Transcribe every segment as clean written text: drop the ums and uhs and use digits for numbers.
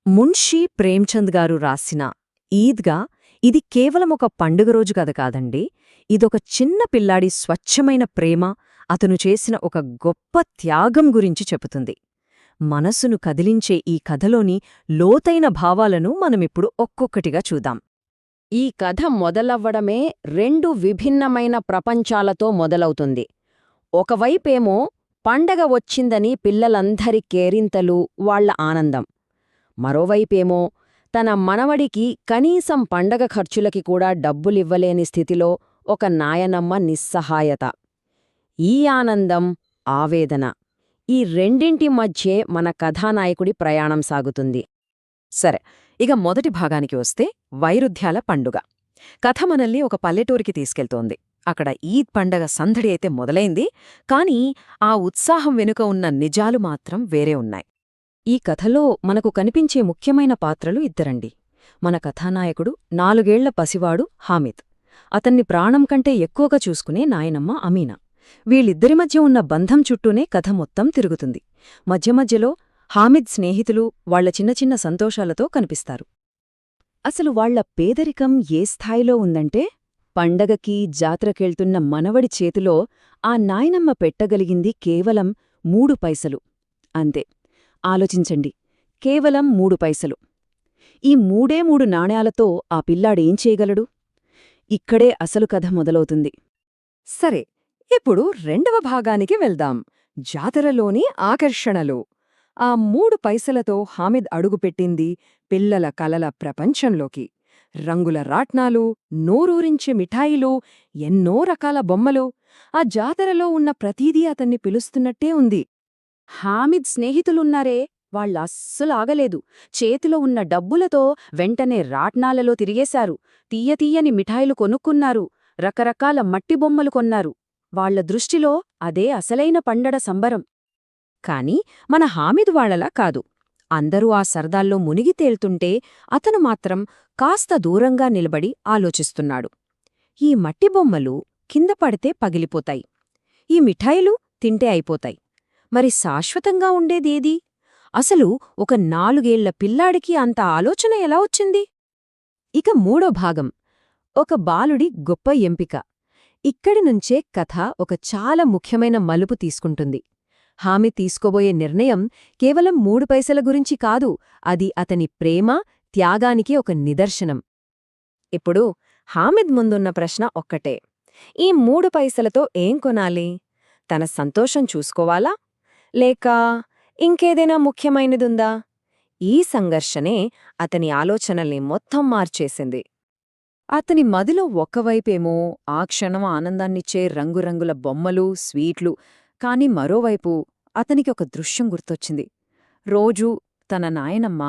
మున్షీ ప్రేమ్చంద్ గారు రాసిన ఈద్గా ఇది కేవలం ఒక పండుగ రోజు కథ కాదండి. ఇదొక చిన్న పిల్లాడి స్వచ్ఛమైన ప్రేమ, అతను చేసిన ఒక గొప్ప త్యాగం గురించి చెబుతుంది. మనసును కదిలించే ఈ కథలోని లోతైన భావాలను మనమిప్పుడు ఒక్కొక్కటిగా చూద్దాం. ఈ కథ మొదలవ్వడమే రెండు విభిన్నమైన ప్రపంచాలతో మొదలవుతుంది. ఒకవైపేమో పండగ వచ్చిందని పిల్లలందరి కేరింతలు, వాళ్ల ఆనందం. మరోవైపేమో తన మనవడికి కనీసం పండగ ఖర్చులకి కూడా డబ్బులివ్వలేని స్థితిలో ఒక నాయనమ్మ నిస్సహాయత. ఈ ఆనందం, ఆవేదన, ఈ రెండింటి మధ్యే మన కథానాయకుడి ప్రయాణం సాగుతుంది. సరే, ఇక మొదటి భాగానికి వస్తే వైరుధ్యాల పండుగ. కథ మనల్ని ఒక పల్లెటూరికి తీసుకెళ్తోంది. అక్కడ ఈద్ పండగ సందడి అయితే మొదలైంది, కానీ ఆ ఉత్సాహం వెనుక ఉన్న నిజాలు మాత్రం వేరే ఉన్నాయి. ఈ కథలో మనకు కనిపించే ముఖ్యమైన పాత్రలు ఇద్దరండి. మన కథానాయకుడు 4 ఏళ్ల పసివాడు హామిద్, అతన్ని ప్రాణం కంటే ఎక్కువగా చూసుకునే నాయనమ్మ అమీనా. వీళ్ళిద్దరి మధ్య ఉన్న బంధం చుట్టూనే కథ మొత్తం తిరుగుతుంది. మధ్య మధ్యలో హామిద్ స్నేహితులు వాళ్ల చిన్న చిన్న సంతోషాలతో కనిపిస్తారు. అసలు వాళ్ల పేదరికం ఏ స్థాయిలో ఉందంటే, పండగకి జాతరకెళ్తున్న మనవడి చేతిలో ఆ నాయనమ్మ పెట్టగలిగింది కేవలం 3 పైసలు. అంతే. ఆలోచించండి, కేవలం 3 పైసలు. ఈ 3 నాణేలతో ఆ పిల్లాడేం చేయగలడు? ఇక్కడే అసలు కథ మొదలవుతుంది. సరే, ఇప్పుడు రెండవ భాగానికి వెళ్దాం. జాతరలోని ఆకర్షణలు. ఆ 3 పైసలతో హామిద్ అడుగుపెట్టింది పిల్లల కలల ప్రపంచంలోకి. రంగుల రాట్నాలు, నోరూరించే మిఠాయిలు, ఎన్నో రకాల బొమ్మలు. ఆ జాతరలో ఉన్న ప్రతీదీ అతన్ని పిలుస్తున్నట్టే ఉంది. హామిద్ స్నేహితులున్నారే, వాళ్ళస్సలు ఆగలేదు. చేతిలో ఉన్న డబ్బులతో వెంటనే రాట్నాలలో తిరిగేశారు. తీయతీయని మిఠాయిలు కొనుక్కున్నారు. రకరకాల మట్టి బొమ్మలు కొన్నారు. వాళ్ల దృష్టిలో అదే అసలైన పండగ సంబరం. కాని మన హామిద్ వాళ్లలా కాదు. అందరూ ఆ సరదాల్లో మునిగి తేల్తుంటే అతను మాత్రం కాస్త దూరంగా నిలబడి ఆలోచిస్తున్నాడు. ఈ మట్టి బొమ్మలు కింద పడితే పగిలిపోతాయి. ఈ మిఠాయిలు తింటే అయిపోతాయి. మరి శాశ్వతంగా ఉండేదేది? అసలు ఒక 4 ఏళ్ల పిల్లాడికి అంత ఆలోచన ఎలా వచ్చింది? ఇక మూడో భాగం, ఒక బాలుడి గొప్ప ఎంపిక. ఇక్కడి నుంచే కథ ఒక చాలా ముఖ్యమైన మలుపు తీసుకుంటుంది. హామిద్ తీసుకోబోయే నిర్ణయం కేవలం 3 పైసల గురించి కాదు, అది అతని ప్రేమ, త్యాగానికి ఒక నిదర్శనం. ఇప్పుడు హామిద్ ముందున్న ప్రశ్న ఒక్కటే: ఈ 3 పైసలతో ఏం కొనాలి? తన సంతోషం చూసుకోవాలా, లేక ఇంకేదైనా ముఖ్యమైనదుందా? ఈ సంఘర్షణే అతని ఆలోచనల్ని మొత్తం మార్చేసింది. అతని మదిలో ఒక్కవైపేమో ఆ క్షణం ఆనందాన్నిచ్చే రంగురంగుల బొమ్మలు, స్వీట్లు, కాని మరోవైపు అతనికి ఒక దృశ్యం గుర్తొచ్చింది. రోజూ తన నాయనమ్మ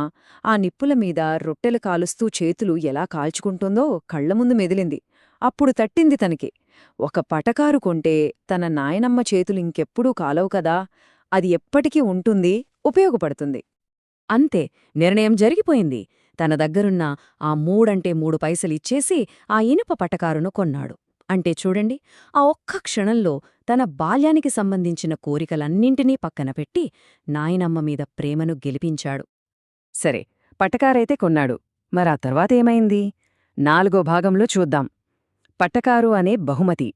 ఆ నిప్పుల మీద రొట్టెలు కాలుస్తూ చేతులు ఎలా కాల్చుకుంటుందో కళ్లముందు మెదిలింది. అప్పుడు తట్టింది తనకి, ఒక పటకారు కొంటే తన నాయనమ్మ చేతులు ఇంకెప్పుడూ కాలవు కదా, అది ఎప్పటికీ ఉంటుంది, ఉపయోగపడుతుంది. అంతే, నిర్ణయం జరిగిపోయింది. తన దగ్గరున్న ఆ 3 పైసలిచ్చేసి ఆ ఇనుప పటకారును కొన్నాడు. అంటే చూడండి, ఆ ఒక్క క్షణంలో తన బాల్యానికి సంబంధించిన కోరికలన్నింటినీ పక్కనపెట్టి నాయనమ్మ మీద ప్రేమను గెలిపించాడు. సరే, పటకారైతే కొన్నాడు. మరా తర్వాతేమైంది? 4వ భాగంలో చూద్దాం. పటకారు అనే బహుమతి.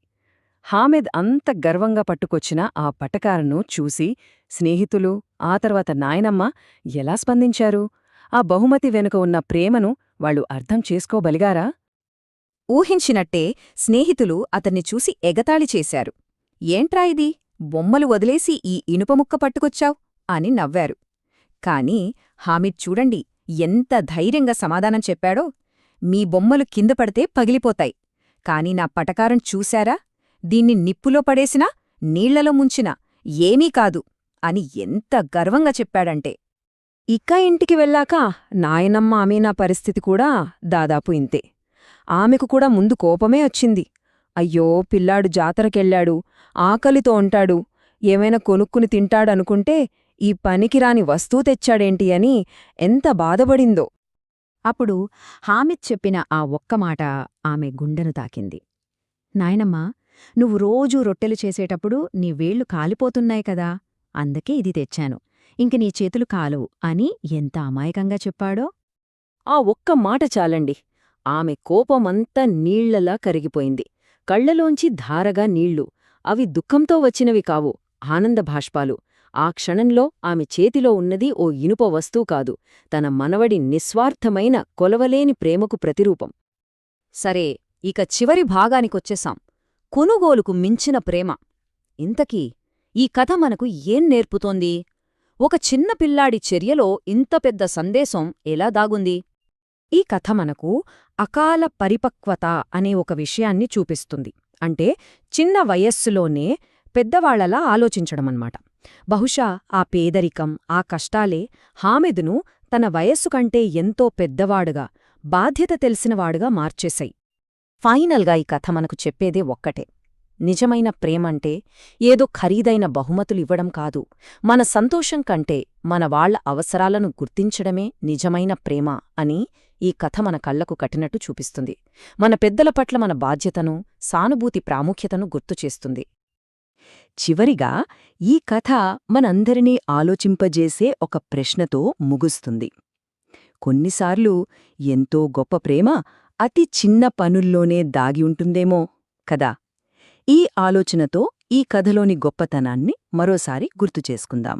హామిద్ అంత గర్వంగా పట్టుకొచ్చిన ఆ పటకారును చూసి స్నేహితులు, ఆ తర్వాత నాయనమ్మ ఎలా స్పందించారు? ఆ బహుమతి వెనుక ఉన్న ప్రేమను వాళ్ళు అర్థం చేసుకోగలిగారా? ఊహించినట్టే స్నేహితులు అతన్ని చూసి ఎగతాళి చేశారు. ఏంట్రా ఇది, బొమ్మలు వదిలేసి ఈ ఇనుపముక్క పట్టుకొచ్చావ్ అని నవ్వారు. కాని హామిద్ చూడండి ఎంత ధైర్యంగా సమాధానం చెప్పాడో. మీ బొమ్మలు కింద పడితే పగిలిపోతాయి, కాని నా పటకారం చూశారా? దీన్ని నిప్పులో పడేసినా, నీళ్లలో ముంచినా ఏమీ కాదు అని ఎంత గర్వంగా చెప్పాడంటే. ఇక ఇంటికి వెళ్ళాక నాయనమ్మ అమీనా పరిస్థితి కూడా దాదాపు ఇంతే. ఆమెకు కూడా ముందు కోపమే వచ్చింది. అయ్యో, పిల్లాడు జాతరకెళ్ళాడు, ఆకలితో ఉంటాడు, ఏమైనా కొనుక్కుని తింటాడనుకుంటే ఈ పనికిరాని వస్తువు తెచ్చాడేంటి అని ఎంత బాధపడిందో. అప్పుడు హామిద్ చెప్పిన ఆ ఒక్క మాట ఆమె గుండెను తాకింది. నాయనమ్మా, నువ్వు రోజూ రొట్టెలు చేసేటప్పుడు నీ వేళ్లు కాలిపోతున్నాయి కదా, అందుకే ఇది తెచ్చాను. ఇంక నీ చేతులు కాలవు అని ఎంత అమాయకంగా చెప్పాడో. ఆ ఒక్క మాట చాలండి. ఆమె కోపమంతా నీళ్లలా కరిగిపోయింది. కళ్లలోంచి ధారగా నీళ్లు. అవి దుఃఖంతో వచ్చినవి కావు, ఆనందభాష్పాలు. ఆ క్షణంలో ఆమె చేతిలో ఉన్నది ఓ ఇనుప వస్తువు కాదు, తన మనవడి నిస్వార్థమైన కొలవలేని ప్రేమకు ప్రతిరూపం. సరే, ఇక చివరి భాగానికొచ్చేశాం. కొనుగోలుకు మించిన ప్రేమ. ఇంతకీ ఈ కథ మనకు ఏం నేర్పుతోంది? ఒక చిన్న పిల్లాడి చర్యలో ఇంత పెద్ద సందేశం ఎలా దాగుంది? ఈ కథ మనకు అకాల పరిపక్వత అనే ఒక విషయాన్ని చూపిస్తుంది. అంటే చిన్న వయస్సులోనే పెద్దవాళ్లలా ఆలోచించడమన్నమాట. బహుశా ఆ పేదరికం, ఆ కష్టాలే హామిదును తన వయస్సు కంటే ఎంతో పెద్దవాడుగా, బాధ్యత తెలిసినవాడుగా మార్చేశాయి. ఫైనల్గా ఈ కథ మనకు చెప్పేదే ఒక్కటే. నిజమైన ప్రేమంటే ఏదో ఖరీదైన బహుమతులివ్వడం కాదు. మన సంతోషం కంటే మన వాళ్ల అవసరాలను గుర్తించడమే నిజమైన ప్రేమ అని ఈ కథ మన కళ్లకు కట్టినట్టు చూపిస్తుంది. మన పెద్దల పట్ల మన బాధ్యతను, సానుభూతి ప్రాముఖ్యతను గుర్తుచేస్తుంది. చివరిగా ఈ కథ మనందరినీ ఆలోచింపజేసే ఒక ప్రశ్నతో ముగుస్తుంది. కొన్నిసార్లు ఎంతో గొప్ప ప్రేమ అతి చిన్న పనుల్లోనే దాగి ఉంటుందేమో కదా. ఈ ఆలోచనతో ఈ కథలోని గొప్పతనాన్ని మరోసారి గుర్తుచేసుకుందాం.